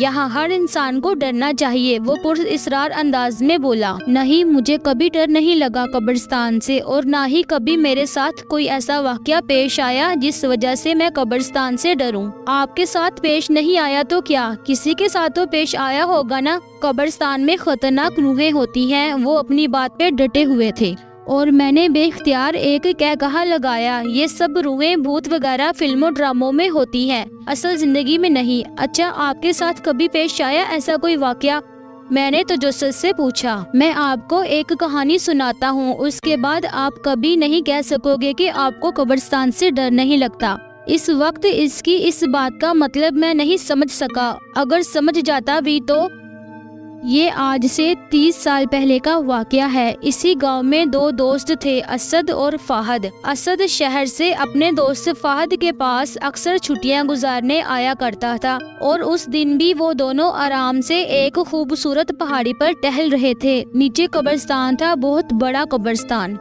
یہاں ہر انسان کو ڈرنا چاہیے۔ وہ پراسرار انداز میں بولا، نہیں، مجھے کبھی ڈر نہیں لگا قبرستان سے، اور نہ ہی کبھی میرے ساتھ کوئی ایسا واقعہ پیش آیا جس وجہ سے میں قبرستان سے ڈروں۔ آپ کے ساتھ پیش نہیں آیا تو کیا، کسی کے ساتھ تو پیش آیا ہوگا نا۔ قبرستان میں خطرناک روحیں ہوتی ہیں۔ وہ اپنی بات پہ ڈٹے ہوئے تھے اور میں نے بے اختیار ایک کہا لگایا، یہ سب روحیں بھوت وغیرہ فلموں ڈراموں میں ہوتی ہیں، اصل زندگی میں نہیں۔ اچھا، آپ کے ساتھ کبھی پیش آیا ایسا کوئی واقعہ؟ میں نے تجسس سے پوچھا۔ میں آپ کو ایک کہانی سناتا ہوں، اس کے بعد آپ کبھی نہیں کہہ سکو گے کہ آپ کو قبرستان سے ڈر نہیں لگتا۔ اس وقت اس بات کا مطلب میں نہیں سمجھ سکا، اگر سمجھ جاتا بھی تو۔ یہ آج سے 30 سال پہلے کا واقعہ ہے۔ اسی گاؤں میں 2 دوست تھے، اسد اور فہد۔ اسد شہر سے اپنے دوست فہد کے پاس اکثر چھٹیاں گزارنے آیا کرتا تھا، اور اس دن بھی وہ دونوں آرام سے ایک خوبصورت پہاڑی پر ٹہل رہے تھے۔ نیچے قبرستان تھا، بہت بڑا قبرستان۔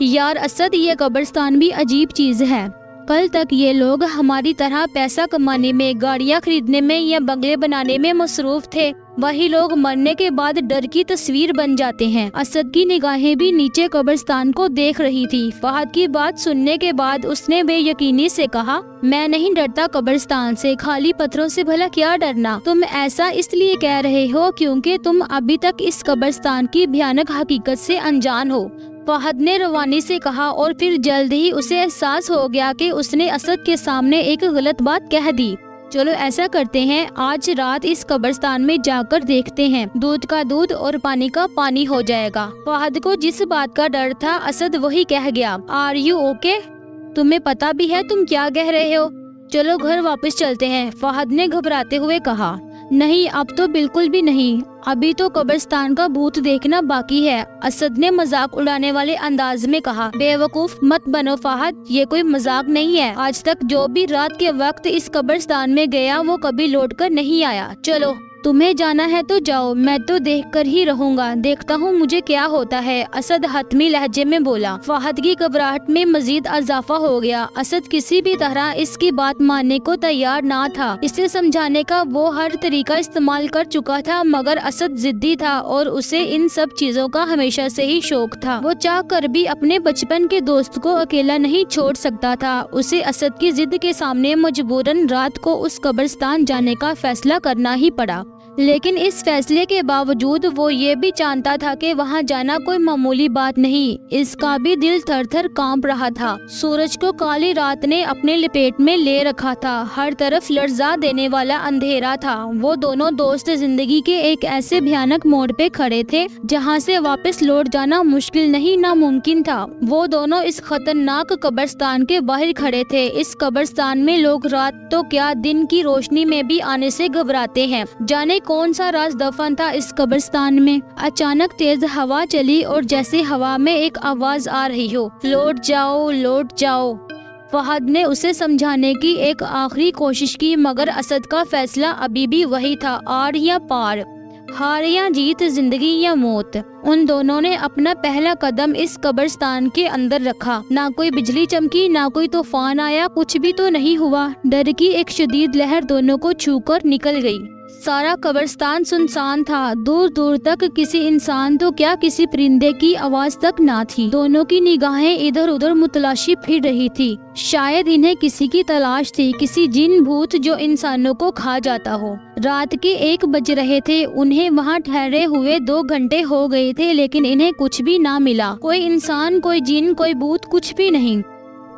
یار اسد، یہ قبرستان بھی عجیب چیز ہے۔ کل تک یہ لوگ ہماری طرح پیسہ کمانے میں، گاڑیاں خریدنے میں یا بنگلے بنانے میں مصروف تھے، وہی لوگ مرنے کے بعد ڈر کی تصویر بن جاتے ہیں۔ اسد کی نگاہیں بھی نیچے قبرستان کو دیکھ رہی تھی۔ فہد کی بات سننے کے بعد اس نے بے یقینی سے کہا، میں نہیں ڈرتا قبرستان سے، خالی پتھروں سے بھلا کیا ڈرنا؟ تم ایسا اس لیے کہہ رہے ہو کیونکہ تم ابھی تک اس قبرستان کی بھیانک حقیقت سے انجان ہو، فہد نے روانی سے کہا، اور پھر جلد ہی اسے احساس ہو گیا کہ اس نے اسد کے سامنے ایک غلط بات کہہ دی۔ چلو ایسا کرتے ہیں، آج رات اس قبرستان میں جا کر دیکھتے ہیں، دودھ کا دودھ اور پانی کا پانی ہو جائے گا۔ فہد کو جس بات کا ڈر تھا اسد وہی کہہ گیا، آر یو اوکے؟ تمہیں پتا بھی ہے تم کیا کہہ رہے ہو؟ چلو گھر واپس چلتے ہیں، فہد نے گھبراتے ہوئے کہا۔ نہیں، اب تو بالکل بھی نہیں، ابھی تو قبرستان کا بھوت دیکھنا باقی ہے، اسد نے مذاق اڑانے والے انداز میں کہا۔ بے وقوف مت بنو فہد، یہ کوئی مذاق نہیں ہے۔ آج تک جو بھی رات کے وقت اس قبرستان میں گیا وہ کبھی لوٹ کر نہیں آیا۔ چلو، تمہیں جانا ہے تو جاؤ، میں تو دیکھ کر ہی رہوں گا، دیکھتا ہوں مجھے کیا ہوتا ہے، اسد حتمی لہجے میں بولا۔ فہد کی گھبراہٹ میں مزید اضافہ ہو گیا۔ اسد کسی بھی طرح اس کی بات ماننے کو تیار نہ تھا۔ اسے سمجھانے کا وہ ہر طریقہ استعمال کر چکا تھا، مگر اسد ضدی تھا اور اسے ان سب چیزوں کا ہمیشہ سے ہی شوق تھا۔ وہ چاہ کر بھی اپنے بچپن کے دوست کو اکیلا نہیں چھوڑ سکتا تھا۔ اسے اسد کی ضد کے سامنے مجبوراً رات کو اس قبرستان جانے کا فیصلہ کرنا ہی پڑا۔ لیکن اس فیصلے کے باوجود وہ یہ بھی جانتا تھا کہ وہاں جانا کوئی معمولی بات نہیں۔ اس کا بھی دل تھر تھر کانپ رہا تھا۔ سورج کو کالی رات نے اپنے لپیٹ میں لے رکھا تھا، ہر طرف لرزا دینے والا اندھیرا تھا۔ وہ دونوں دوست زندگی کے ایک ایسے بھیانک موڑ پہ کھڑے تھے جہاں سے واپس لوٹ جانا مشکل نہیں، ناممکن تھا۔ وہ دونوں اس خطرناک قبرستان کے باہر کھڑے تھے۔ اس قبرستان میں لوگ رات تو کیا دن کی روشنی میں بھی آنے سے گھبراتے ہیں۔ جانے کون سا راز دفن تھا اس قبرستان میں؟ اچانک تیز ہوا چلی اور جیسے ہوا میں ایک آواز آ رہی ہو، لوٹ جاؤ، لوٹ جاؤ۔ فہد نے اسے سمجھانے کی ایک آخری کوشش کی، مگر اسد کا فیصلہ ابھی بھی وہی تھا، آر یا پار، ہار یا جیت، زندگی یا موت۔ ان دونوں نے اپنا پہلا قدم اس قبرستان کے اندر رکھا۔ نہ کوئی بجلی چمکی، نہ کوئی طوفان آیا، کچھ بھی تو نہیں ہوا۔ ڈر کی ایک شدید لہر دونوں کو چھو کر نکل گئی۔ سارا قبرستان سنسان تھا، دور دور تک کسی انسان تو کیا کسی پرندے کی آواز تک نہ تھی۔ دونوں کی نگاہیں ادھر ادھر متلاشی پھر رہی تھی، شاید انہیں کسی کی تلاش تھی، کسی جن بھوت جو انسانوں کو کھا جاتا ہو۔ رات کے 1 بج رہے تھے، انہیں وہاں ٹھہرے ہوئے 2 گھنٹے ہو گئے تھے، لیکن انہیں کچھ بھی نہ ملا، کوئی انسان، کوئی جن، کوئی بھوت، کچھ بھی نہیں۔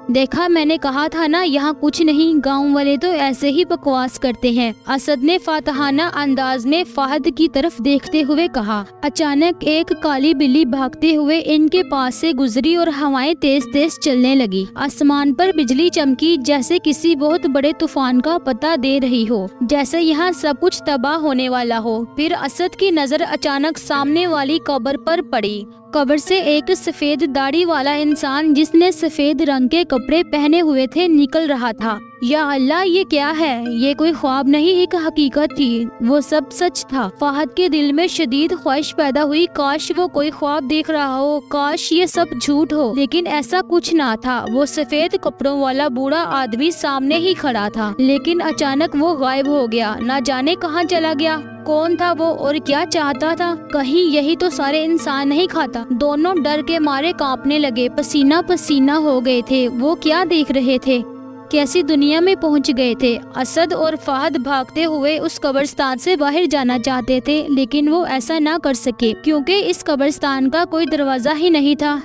دیکھا، میں نے کہا تھا نا یہاں کچھ نہیں، گاؤں والے تو ایسے ہی بکواس کرتے ہیں، اسد نے فاتحانہ انداز میں فہد کی طرف دیکھتے ہوئے کہا۔ اچانک ایک کالی بلی بھاگتے ہوئے ان کے پاس سے گزری اور ہوائیں تیز تیز چلنے لگی۔ آسمان پر بجلی چمکی، جیسے کسی بہت بڑے طوفان کا پتہ دے رہی ہو، جیسے یہاں سب کچھ تباہ ہونے والا ہو۔ پھر اسد کی نظر اچانک سامنے والی قبر پر پڑی۔ قبر سے ایک سفید داڑھی والا انسان، جس نے سفید رنگ کے کپڑے پہنے ہوئے تھے، نکل رہا تھا۔ یا اللہ یہ کیا ہے؟ یہ کوئی خواب نہیں ایک حقیقت تھی، وہ سب سچ تھا۔ فہد کے دل میں شدید خواہش پیدا ہوئی، کاش وہ کوئی خواب دیکھ رہا ہو، کاش یہ سب جھوٹ ہو، لیکن ایسا کچھ نہ تھا۔ وہ سفید کپڑوں والا بوڑھا آدمی سامنے ہی کھڑا تھا، لیکن اچانک وہ غائب ہو گیا، نہ جانے کہاں چلا گیا۔ کون تھا وہ اور کیا چاہتا تھا؟ کہیں یہی تو سارے انسان نہیں کھاتا؟ دونوں ڈر کے مارے کانپنے لگے، پسینہ پسینہ ہو گئے تھے۔ وہ کیا دیکھ رہے تھے؟ کیسی دنیا میں پہنچ گئے تھے؟ اسد اور فہد بھاگتے ہوئے اس قبرستان سے باہر جانا چاہتے تھے، لیکن وہ ایسا نہ کر سکے کیونکہ اس قبرستان کا کوئی دروازہ ہی نہیں تھا۔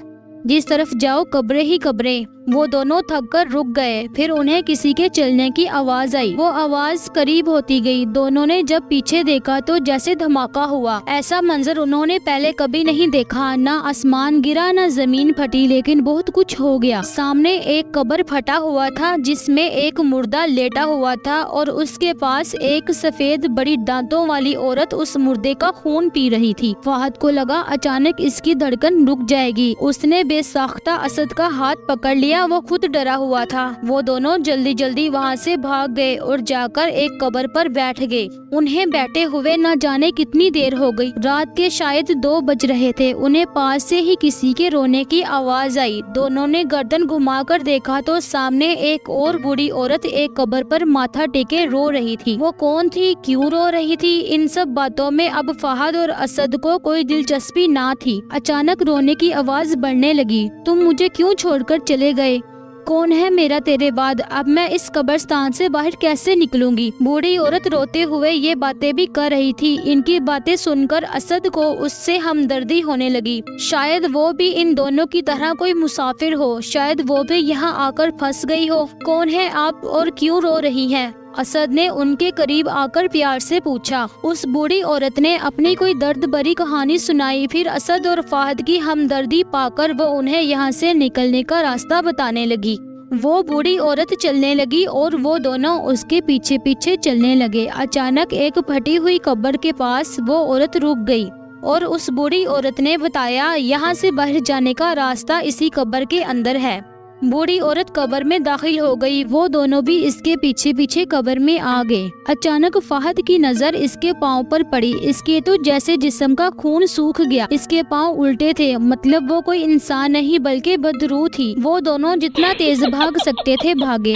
جس طرف جاؤ قبریں ہی قبریں۔ وہ دونوں تھک کر رک گئے، پھر انہیں کسی کے چلنے کی آواز آئی۔ وہ آواز قریب ہوتی گئی، دونوں نے جب پیچھے دیکھا تو جیسے دھماکہ ہوا۔ ایسا منظر انہوں نے پہلے کبھی نہیں دیکھا، نہ آسمان گرا نہ زمین پھٹی، لیکن بہت کچھ ہو گیا۔ سامنے ایک قبر پھٹا ہوا تھا جس میں ایک مردہ لیٹا ہوا تھا اور اس کے پاس ایک سفید بڑی دانتوں والی عورت اس مردے کا خون پی رہی تھی۔ فہد کو لگا اچانک اس کی دھڑکن رک جائے گی۔ اس نے بے ساختہ اسد کا ہاتھ پکڑ لیا، وہ خود ڈرا ہوا تھا۔ وہ دونوں جلدی جلدی وہاں سے بھاگ گئے اور جا کر ایک قبر پر بیٹھ گئے۔ انہیں بیٹھے ہوئے نہ جانے کتنی دیر ہو گئی، رات کے شاید 2 بج رہے تھے۔ انہیں پاس سے ہی کسی کے رونے کی آواز آئی۔ دونوں نے گردن گھما کر دیکھا تو سامنے ایک اور بوڑھی عورت ایک قبر پر ماتھا ٹیکے رو رہی تھی۔ وہ کون تھی؟ کیوں رو رہی تھی؟ ان سب باتوں میں اب فہد اور اسد کو کوئی دلچسپی نہ تھی۔ اچانک رونے کی آواز بڑھنے لگی۔ تم مجھے کیوں چھوڑ کر چلے گئے؟ کون ہے میرا تیرے بعد؟ اب میں اس قبرستان سے باہر کیسے نکلوں گی؟ بوڑھی عورت روتے ہوئے یہ باتیں بھی کر رہی تھی۔ ان کی باتیں سن کر اسد کو اس سے ہمدردی ہونے لگی۔ شاید وہ بھی ان دونوں کی طرح کوئی مسافر ہو، شاید وہ بھی یہاں آ کر پھنس گئی ہو۔ کون ہے آپ اور کیوں رو رہی ہیں؟ اسد نے ان کے قریب آ کر پیار سے پوچھا۔ اس بوڑھی عورت نے اپنی کوئی درد بھری کہانی سنائی، پھر اسد اور فہد کی ہمدردی پا کر وہ انہیں یہاں سے نکلنے کا راستہ بتانے لگی۔ وہ بوڑھی عورت چلنے لگی اور وہ دونوں اس کے پیچھے پیچھے چلنے لگے۔ اچانک ایک پھٹی ہوئی قبر کے پاس وہ عورت رک گئی اور اس بوڑھی عورت نے بتایا یہاں سے باہر جانے کا راستہ اسی قبر کے اندر ہے۔ بوڑھی عورت قبر میں داخل ہو گئی، وہ دونوں بھی اس کے پیچھے پیچھے قبر میں آ گئے۔ اچانک فہد کی نظر اس کے پاؤں پر پڑی۔ اس کے تو جیسے جسم کا خون سوکھ گیا، اس کے پاؤں الٹے تھے، مطلب وہ کوئی انسان نہیں بلکہ بدروح تھی۔ وہ دونوں جتنا تیز بھاگ سکتے تھے بھاگے۔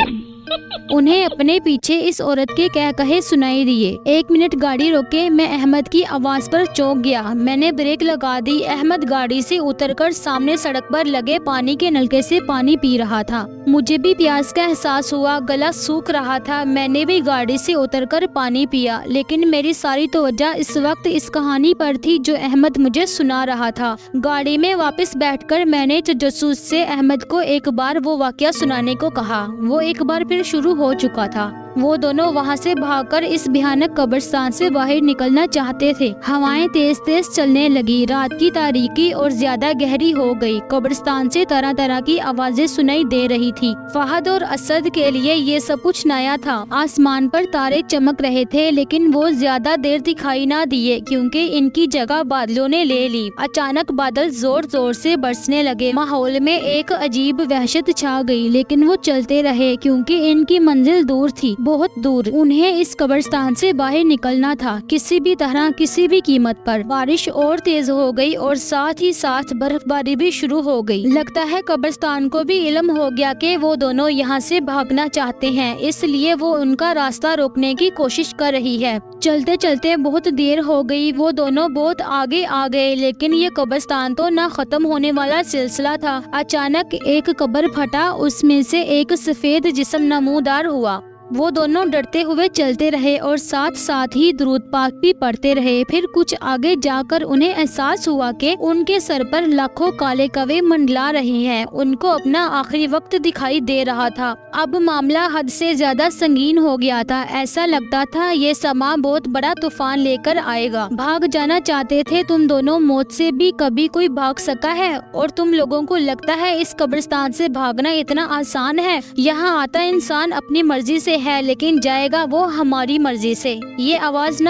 انہیں اپنے پیچھے اس عورت کے کہے سنائی دیے۔ 1 منٹ گاڑی روکے، میں احمد کی آواز پر چونک گیا۔ میں نے بریک لگا دی۔ احمد گاڑی سے اتر کر سامنے سڑک پر لگے پانی کے نلکے سے پانی پی رہا تھا۔ مجھے بھی پیاس کا احساس ہوا، گلا سوکھ رہا تھا۔ میں نے بھی گاڑی سے اتر کر پانی پیا، لیکن میری ساری توجہ اس وقت اس کہانی پر تھی جو احمد مجھے سنا رہا تھا۔ گاڑی میں واپس بیٹھ کر میں نے تجسس سے احمد کو ایک بار وہ واقعہ سنانے کو کہا۔ وہ ایک بار پھر شروع ہو چکا تھا۔ وہ دونوں وہاں سے بھاگ کر اس بھیانک قبرستان سے باہر نکلنا چاہتے تھے۔ ہوائیں تیز تیز چلنے لگی، رات کی تاریکی اور زیادہ گہری ہو گئی۔ قبرستان سے طرح طرح کی آوازیں سنائی دے رہی تھی۔ فہد اور اسد کے لیے یہ سب کچھ نیا تھا۔ آسمان پر تارے چمک رہے تھے، لیکن وہ زیادہ دیر دکھائی نہ دیے کیونکہ ان کی جگہ بادلوں نے لے لی۔ اچانک بادل زور زور سے برسنے لگے۔ ماحول میں ایک عجیب وحشت چھا گئی، لیکن وہ چلتے رہے کیونکہ ان کی منزل دور تھی، بہت دور۔ انہیں اس قبرستان سے باہر نکلنا تھا، کسی بھی طرح، کسی بھی قیمت پر۔ بارش اور تیز ہو گئی اور ساتھ ہی ساتھ برف باری بھی شروع ہو گئی۔ لگتا ہے قبرستان کو بھی علم ہو گیا کہ وہ دونوں یہاں سے بھاگنا چاہتے ہیں، اس لیے وہ ان کا راستہ روکنے کی کوشش کر رہی ہے۔ چلتے چلتے بہت دیر ہو گئی، وہ دونوں بہت آگے آ گئے، لیکن یہ قبرستان تو نہ ختم ہونے والا سلسلہ تھا۔ اچانک ایک قبر پھٹا، اس میں سے ایک سفید جسم نمودار ہوا۔ وہ دونوں ڈرتے ہوئے چلتے رہے اور ساتھ ساتھ ہی درود پاک بھی پڑھتے رہے۔ پھر کچھ آگے جا کر انہیں احساس ہوا کہ ان کے سر پر لاکھوں کالے کوے منڈلا رہے ہیں۔ ان کو اپنا آخری وقت دکھائی دے رہا تھا۔ اب معاملہ حد سے زیادہ سنگین ہو گیا تھا۔ ایسا لگتا تھا یہ سما بہت بڑا طوفان لے کر آئے گا۔ بھاگ جانا چاہتے تھے تم دونوں، موت سے بھی کبھی کوئی بھاگ سکا ہے؟ اور تم لوگوں کو لگتا ہے اس قبرستان سے بھاگنا اتنا آسان ہے؟ یہاں آتا انسان اپنی مرضی سے ہے، لیکن جائے گا وہ ہماری مرضی سے۔ یہ آواز نہ